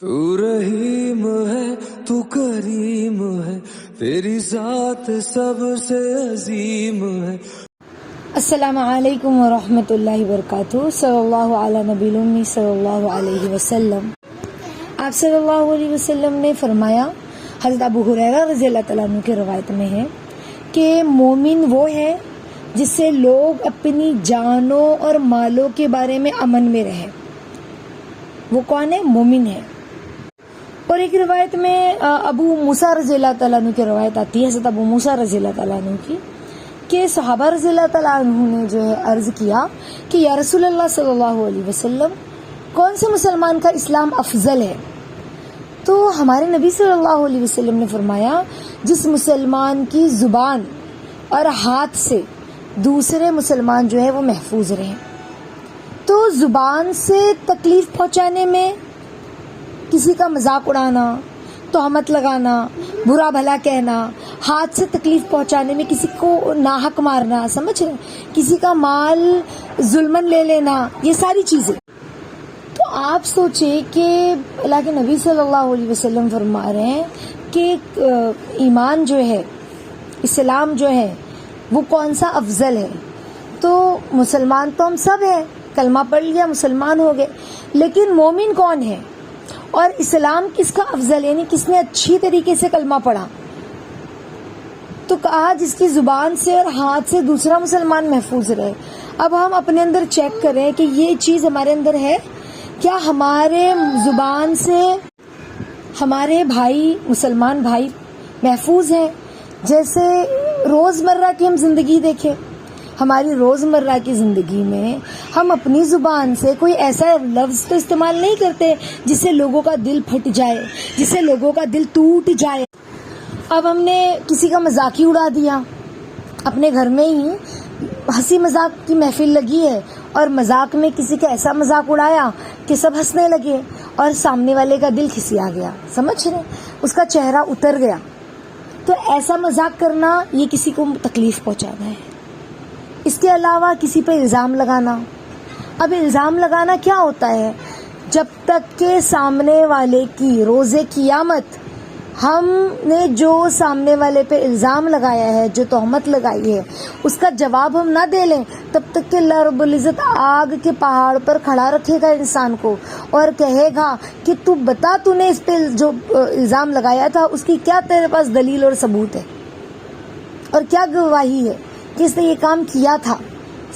تو رحیم ہے تو کریم ہے، تیری ذات سب سے عظیم ہے۔ السلام علیکم ورحمۃ اللہ وبرکاتہ۔ صلی اللہ علی نبی الامی صلی اللہ علیہ وسلم۔ آپ صلی اللہ علیہ وسلم نے فرمایا، حضرت ابو ہریرہ رضی اللہ تعالیٰ عنہ کی روایت میں ہے کہ مومن وہ ہے جس سے لوگ اپنی جانوں اور مالوں کے بارے میں امن میں رہے۔ وہ کون ہے؟ مومن ہے۔ اور ایک روایت میں ابو موسیٰ رضی اللہ تعالیٰ عنہ کی روایت آتی ہے، حضرت ابو موسیٰ رضی اللہ تعالیٰ عنہ کی، کہ صحابہ رضی اللہ تعالیٰ عنہ نے جو ہے عرض کیا کہ یا رسول اللہ صلی اللہ علیہ وسلم، کون سے مسلمان کا اسلام افضل ہے؟ تو ہمارے نبی صلی اللہ علیہ وسلم نے فرمایا، جس مسلمان کی زبان اور ہاتھ سے دوسرے مسلمان جو ہے وہ محفوظ رہیں۔ تو زبان سے تکلیف پہنچانے میں، کسی کا مذاق اڑانا، تہمت لگانا، برا بھلا کہنا، ہاتھ سے تکلیف پہنچانے میں کسی کو ناحق مارنا، سمجھ رہے، کسی کا مال ظلمن لے لینا، یہ ساری چیزیں۔ تو آپ سوچیں کہ اللہ کے نبی صلی اللہ علیہ وسلم فرما رہے ہیں کہ ایمان جو ہے، اسلام جو ہے، وہ کون سا افضل ہے؟ تو مسلمان تو ہم سب ہیں، کلمہ پڑھ لیا مسلمان ہو گئے، لیکن مومن کون ہے؟ اور اسلام کس کا افضل، یعنی کس نے اچھی طریقے سے کلمہ پڑھا؟ تو کہا جس کی زبان سے اور ہاتھ سے دوسرا مسلمان محفوظ رہے۔ اب ہم اپنے اندر چیک کریں کہ یہ چیز ہمارے اندر ہے کیا؟ ہمارے زبان سے ہمارے بھائی، مسلمان بھائی محفوظ ہیں؟ جیسے روزمرہ کی ہم زندگی دیکھیں، ہماری روزمرہ کی زندگی میں ہم اپنی زبان سے کوئی ایسا لفظ تو استعمال نہیں کرتے جس سے لوگوں کا دل پھٹ جائے، جس سے لوگوں کا دل ٹوٹ جائے۔ اب ہم نے کسی کا مذاق ہی اڑا دیا، اپنے گھر میں ہی ہنسی مذاق کی محفل لگی ہے اور مذاق میں کسی کا ایسا مذاق اڑایا کہ سب ہنسنے لگے اور سامنے والے کا دل کھسیا گیا، سمجھ رہے، اس کا چہرہ اتر گیا۔ تو ایسا مذاق کرنا یہ کسی کو تکلیف پہنچانا ہے۔ اس کے علاوہ کسی پہ الزام لگانا۔ اب الزام لگانا کیا ہوتا ہے؟ جب تک کہ سامنے والے کی روز قیامت ہم نے جو سامنے والے پہ الزام لگایا ہے، جو تہمت لگائی ہے، اس کا جواب ہم نہ دے لیں، تب تک کہ اللہ رب العزت آگ کے پہاڑ پر کھڑا رکھے گا انسان کو اور کہے گا کہ تو بتا، تو نے اس پہ جو الزام لگایا تھا اس کی کیا تیرے پاس دلیل اور ثبوت ہے، اور کیا گواہی ہے کہ اس نے یہ کام کیا تھا،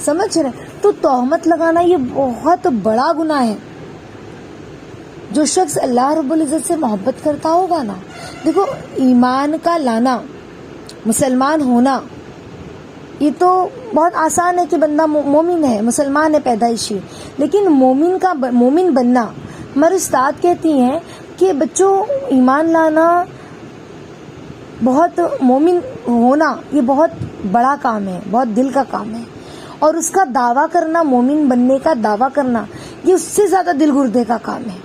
سمجھ رہے؟ تو تہمت لگانا یہ بہت بڑا گناہ ہے۔ جو شخص اللہ رب العزت سے محبت کرتا ہوگا نا، دیکھو ایمان کا لانا، مسلمان ہونا، یہ تو بہت آسان ہے کہ بندہ مومن ہے، مسلمان ہے پیدائشی، لیکن مومن بننا، ہمارے استاد کہتی ہیں کہ بچوں ایمان لانا، بہت مومن ہونا یہ بہت بڑا کام ہے، بہت دل کا کام ہے، اور اس کا دعویٰ کرنا، مومن بننے کا دعویٰ کرنا، یہ اس سے زیادہ دل گردے کا کام ہے۔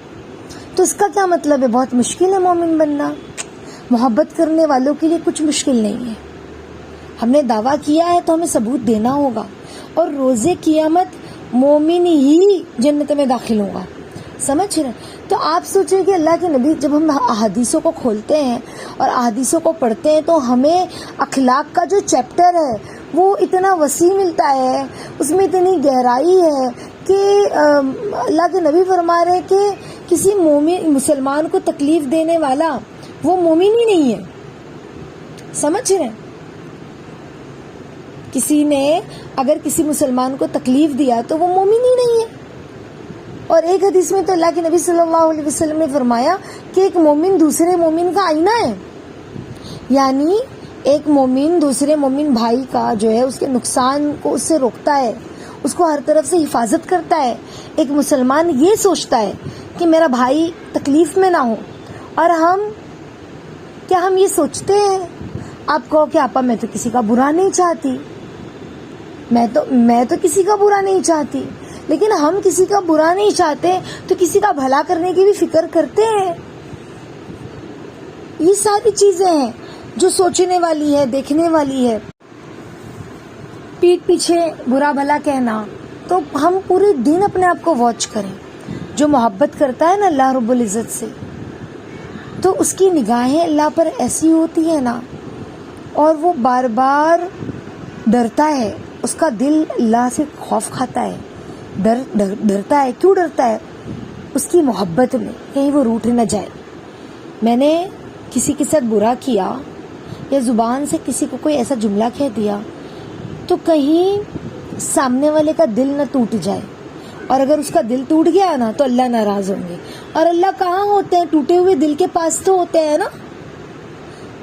تو اس کا کیا مطلب ہے؟ بہت مشکل ہے مومن بننا۔ محبت کرنے والوں کے لیے کچھ مشکل نہیں ہے۔ ہم نے دعویٰ کیا ہے تو ہمیں ثبوت دینا ہوگا، اور روز قیامت مومن ہی جنت میں داخل ہوگا، سمجھ رہے؟ تو آپ سوچیں کہ اللہ کے نبی، جب ہم احادیثوں کو کھولتے ہیں اور احادیثوں کو پڑھتے ہیں تو ہمیں اخلاق کا جو چیپٹر ہے وہ اتنا وسیع ملتا ہے، اس میں اتنی گہرائی ہے کہ اللہ کے نبی فرما رہے ہیں کہ کسی مسلمان کو تکلیف دینے والا وہ مومن ہی نہیں ہے، سمجھ رہے؟ کسی نے اگر کسی مسلمان کو تکلیف دیا تو وہ مومن ہی نہیں ہے۔ اور ایک حدیث میں تو اللہ کے نبی صلی اللہ علیہ وسلم نے فرمایا کہ ایک مومن دوسرے مومن کا آئینہ ہے، یعنی ایک مومن دوسرے مومن بھائی کا جو ہے اس کے نقصان کو اس سے روکتا ہے، اس کو ہر طرف سے حفاظت کرتا ہے۔ ایک مسلمان یہ سوچتا ہے کہ میرا بھائی تکلیف میں نہ ہو، اور کیا ہم یہ سوچتے ہیں؟ آپ کہو کہ آپا میں تو کسی کا برا نہیں چاہتی، میں تو کسی کا برا نہیں چاہتی، لیکن ہم کسی کا برا نہیں چاہتے تو کسی کا بھلا کرنے کی بھی فکر کرتے ہیں۔ یہ ساری چیزیں ہیں جو سوچنے والی ہے، دیکھنے والی ہے۔ پیٹھ پیچھے برا بھلا کہنا، تو ہم پورے دن اپنے آپ کو واچ کریں۔ جو محبت کرتا ہے نا اللہ رب العزت سے، تو اس کی نگاہیں اللہ پر ایسی ہوتی ہیں نا، اور وہ بار بار ڈرتا ہے، اس کا دل اللہ سے خوف کھاتا ہے، ڈرتا ہے. کیوں ڈرتا ہے؟ اس کی محبت میں، کہیں وہ روٹھ نہ جائے. میں نے کسی کے ساتھ برا کیا یا زبان سے کسی کو کوئی ایسا جملہ کہہ دیا تو کہیں سامنے والے کا دل نہ ٹوٹ جائے، اور اگر اس کا دل ٹوٹ گیا نا تو اللہ ناراض ہوں گے. اور اللہ کہاں ہوتے ہیں؟ ٹوٹے ہوئے دل کے پاس تو ہوتے ہیں نا.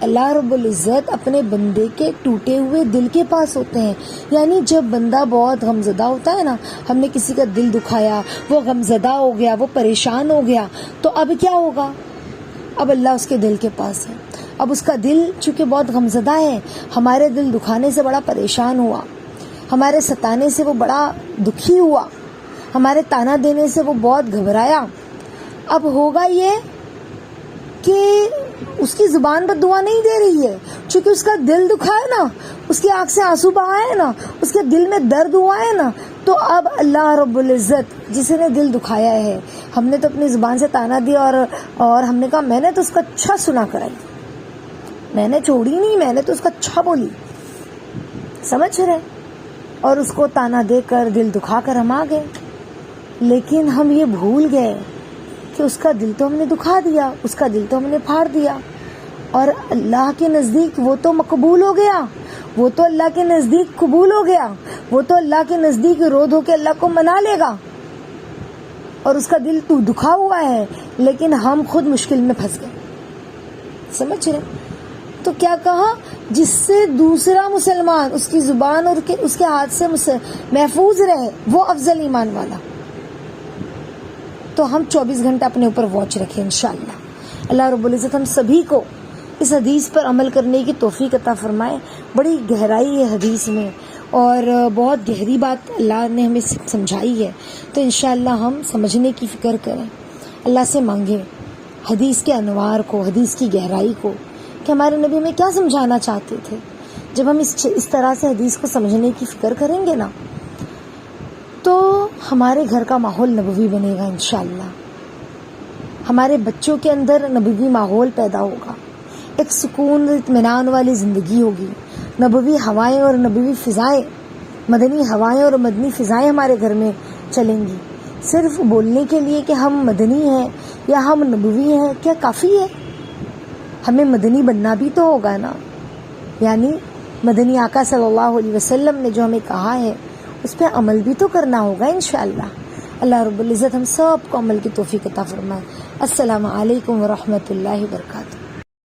اللہ رب العزت اپنے بندے کے ٹوٹے ہوئے دل کے پاس ہوتے ہیں. یعنی جب بندہ بہت غمزدہ ہوتا ہے نا، ہم نے کسی کا دل دکھایا، وہ غمزدہ ہو گیا، وہ پریشان ہو گیا، تو اب کیا ہوگا؟ اب اللہ اس کے دل کے پاس ہے. اب اس کا دل چونکہ بہت غمزدہ ہے، ہمارے دل دکھانے سے بڑا پریشان ہوا، ہمارے ستانے سے وہ بڑا دکھی ہوا، ہمارے تانا دینے سے وہ بہت گھبرایا. اب ہوگا یہ کہ اس کی زبان پر دعا نہیں دے رہی ہے، چونکہ اس کا دل دکھا ہے نا، اس کی آنکھ سے آنسو بہا ہے نا، اس کے دل میں درد ہوا ہے نا. تو اب اللہ رب العزت جس نے دل دکھایا ہے، ہم نے تو اپنی زبان سے تانا دیا اور ہم نے کہا میں نے تو اس کا اچھا سنا کرائی، میں نے چھوڑی نہیں، میں نے تو اس کا اچھا بولی، سمجھ رہے؟ اور اس کو تانا دے کر دل دکھا کر ہم آ گئے. لیکن ہم یہ بھول گئے کہ اس کا دل تو ہم نے دکھا دیا، اس کا دل تو ہم نے پھاڑ دیا، اور اللہ کے نزدیک وہ تو مقبول ہو گیا، وہ تو اللہ کے نزدیک قبول ہو گیا، وہ تو اللہ کے نزدیک رو دھو کے اللہ کو منا لے گا، اور اس کا دل تو دکھا ہوا ہے، لیکن ہم خود مشکل میں پھنس گئے. سمجھ رہے؟ تو کیا کہا؟ جس سے دوسرا مسلمان اس کی زبان اور اس کے ہاتھ سے محفوظ رہے، وہ افضل ایمان والا. تو ہم 24 گھنٹہ اپنے اوپر واچ رکھیں انشاءاللہ. اللہ رب العزت ہم سبھی کو اس حدیث پر عمل کرنے کی توفیق عطا فرمائے. بڑی گہرائی ہے حدیث میں، اور بہت گہری بات اللہ نے ہمیں سمجھائی ہے. تو انشاءاللہ ہم سمجھنے کی فکر کریں، اللہ سے مانگیں حدیث کے انوار کو، حدیث کی گہرائی کو، کہ ہمارے نبی ہمیں کیا سمجھانا چاہتے تھے. جب ہم اس طرح سے حدیث کو سمجھنے کی فکر کریں گے نا، تو ہمارے گھر کا ماحول نبوی بنے گا انشاءاللہ. ہمارے بچوں کے اندر نبوی ماحول پیدا ہوگا، ایک سکون اطمینان والی زندگی ہوگی. نبوی ہوائیں اور نبوی فضائیں، مدنی ہوائیں اور مدنی فضائیں ہمارے گھر میں چلیں گی. صرف بولنے کے لیے کہ ہم مدنی ہیں یا ہم نبوی ہیں کیا کافی ہے؟ ہمیں مدنی بننا بھی تو ہوگا نا. یعنی مدنی آقا صلی اللہ علیہ وسلم نے جو ہمیں کہا ہے اس پہ عمل بھی تو کرنا ہوگا انشاءاللہ. اللہ رب العزت ہم سب کو عمل کی توفیق عطا فرمائے. السلام علیکم ورحمۃ اللہ وبرکاتہ.